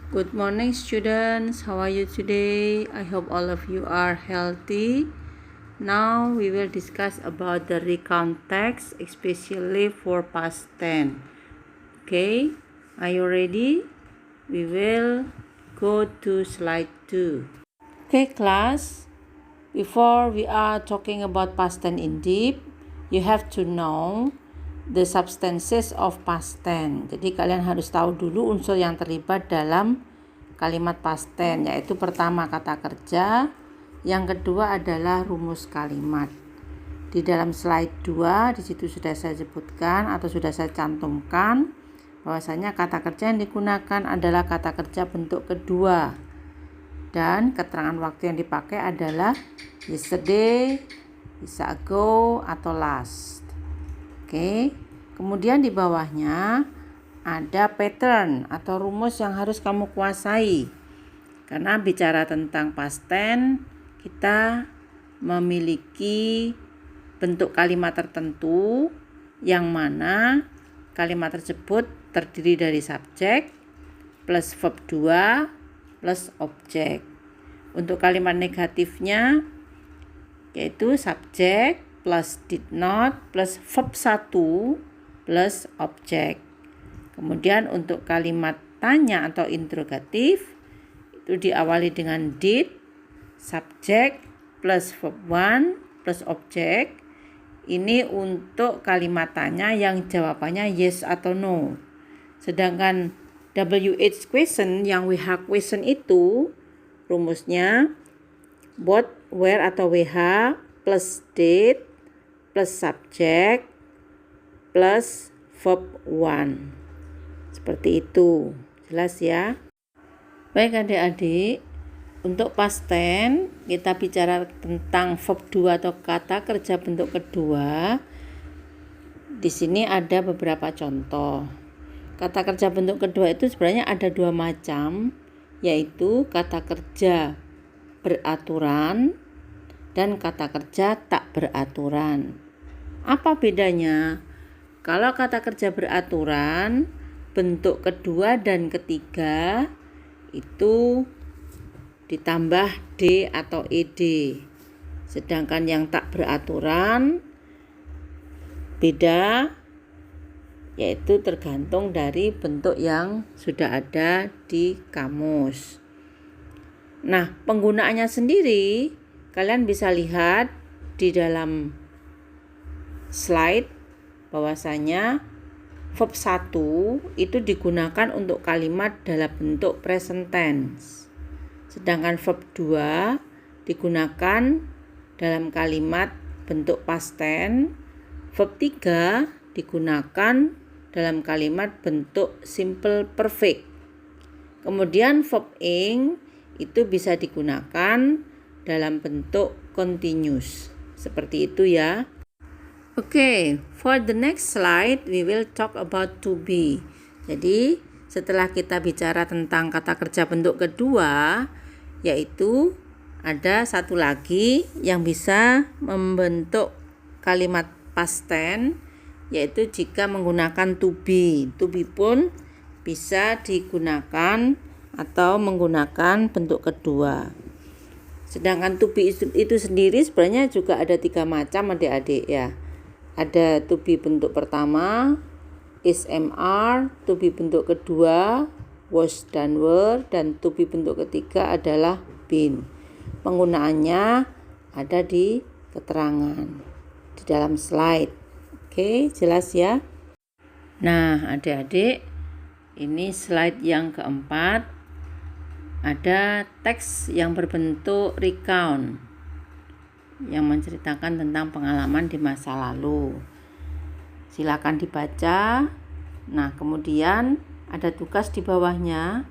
Good morning, students. How are you today? I hope all of you are healthy. Now we will discuss about the recount text, especially for past tense. Okay, are you ready? We will go to slide 2. Okay, class. Before we are talking about past tense in deep, you have to know the substances of past tense. Jadi kalian harus tahu dulu unsur yang terlibat dalam kalimat past tense, yaitu pertama kata kerja, yang kedua adalah rumus kalimat. Di dalam slide 2 di situ sudah saya sebutkan atau sudah saya cantumkan bahwasanya kata kerja yang digunakan adalah kata kerja bentuk kedua dan keterangan waktu yang dipakai adalah yesterday, bisa ago atau last. Oke. Kemudian di bawahnya ada pattern atau rumus yang harus kamu kuasai. Karena bicara tentang past tense, kita memiliki bentuk kalimat tertentu yang mana kalimat tersebut terdiri dari subjek plus verb 2 plus objek. Untuk kalimat negatifnya yaitu subjek plus did not plus verb 1 plus objek. Kemudian untuk kalimat tanya atau interrogatif itu diawali dengan did, subjek plus verb 1 plus objek. Ini untuk kalimat tanya yang jawabannya yes atau no. Sedangkan WH question yang WH question itu rumusnya both where atau WH plus did plus subjek plus verb 1. Seperti itu. Jelas ya? Baik adik-adik, untuk past tense kita bicara tentang verb 2 atau kata kerja bentuk kedua. Di sini ada beberapa contoh. Kata kerja bentuk kedua itu sebenarnya ada dua macam, yaitu kata kerja beraturan dan kata kerja tak beraturan. Apa bedanya? Kalau kata kerja beraturan, bentuk kedua dan ketiga itu ditambah D atau ED. Sedangkan yang tak beraturan beda, yaitu tergantung dari bentuk yang sudah ada di kamus. Nah, penggunaannya sendiri kalian bisa lihat di dalam slide bahwasanya verb 1 itu digunakan untuk kalimat dalam bentuk present tense. Sedangkan verb 2 digunakan dalam kalimat bentuk past tense. Verb 3 digunakan dalam kalimat bentuk simple perfect. Kemudian verb ing itu bisa digunakan dalam bentuk continuous. Seperti itu ya. Okay, for the next slide we will talk about to be. Jadi setelah kita bicara tentang kata kerja bentuk kedua, yaitu ada satu lagi yang bisa membentuk kalimat past tense, yaitu jika menggunakan to be. To be pun bisa digunakan atau menggunakan bentuk kedua. Sedangkan to be itu sendiri sebenarnya juga ada 3 macam adik-adik ya. Ada to be bentuk pertama, is MR, to be bentuk kedua, was dan were, dan to be bentuk ketiga adalah been. Penggunaannya ada di keterangan di dalam slide. Oke, jelas ya? Nah, adik-adik, ini slide yang keempat. Ada teks yang berbentuk recount yang menceritakan tentang pengalaman di masa lalu. Silakan dibaca. Nah, kemudian ada tugas di bawahnya.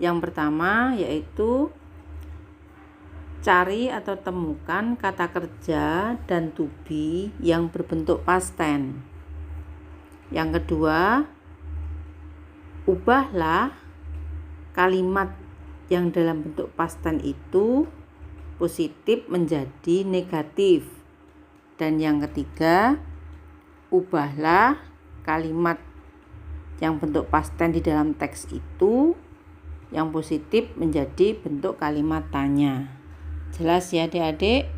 Yang pertama yaitu cari atau temukan kata kerja dan to be yang berbentuk past tense. Yang kedua, ubahlah kalimat yang dalam bentuk past tense itu positif menjadi negatif. Dan yang ketiga, ubahlah kalimat yang bentuk past tense di dalam teks itu yang positif menjadi bentuk kalimat tanya. Jelas ya adik-adik?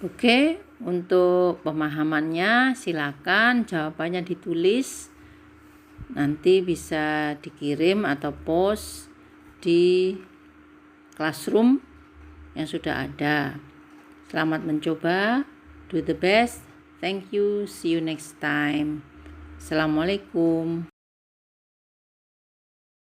Oke, untuk pemahamannya silakan jawabannya ditulis. Nanti bisa dikirim atau post di classroom yang sudah ada. Selamat mencoba. Do the best. Thank you. See you next time. Assalamualaikum.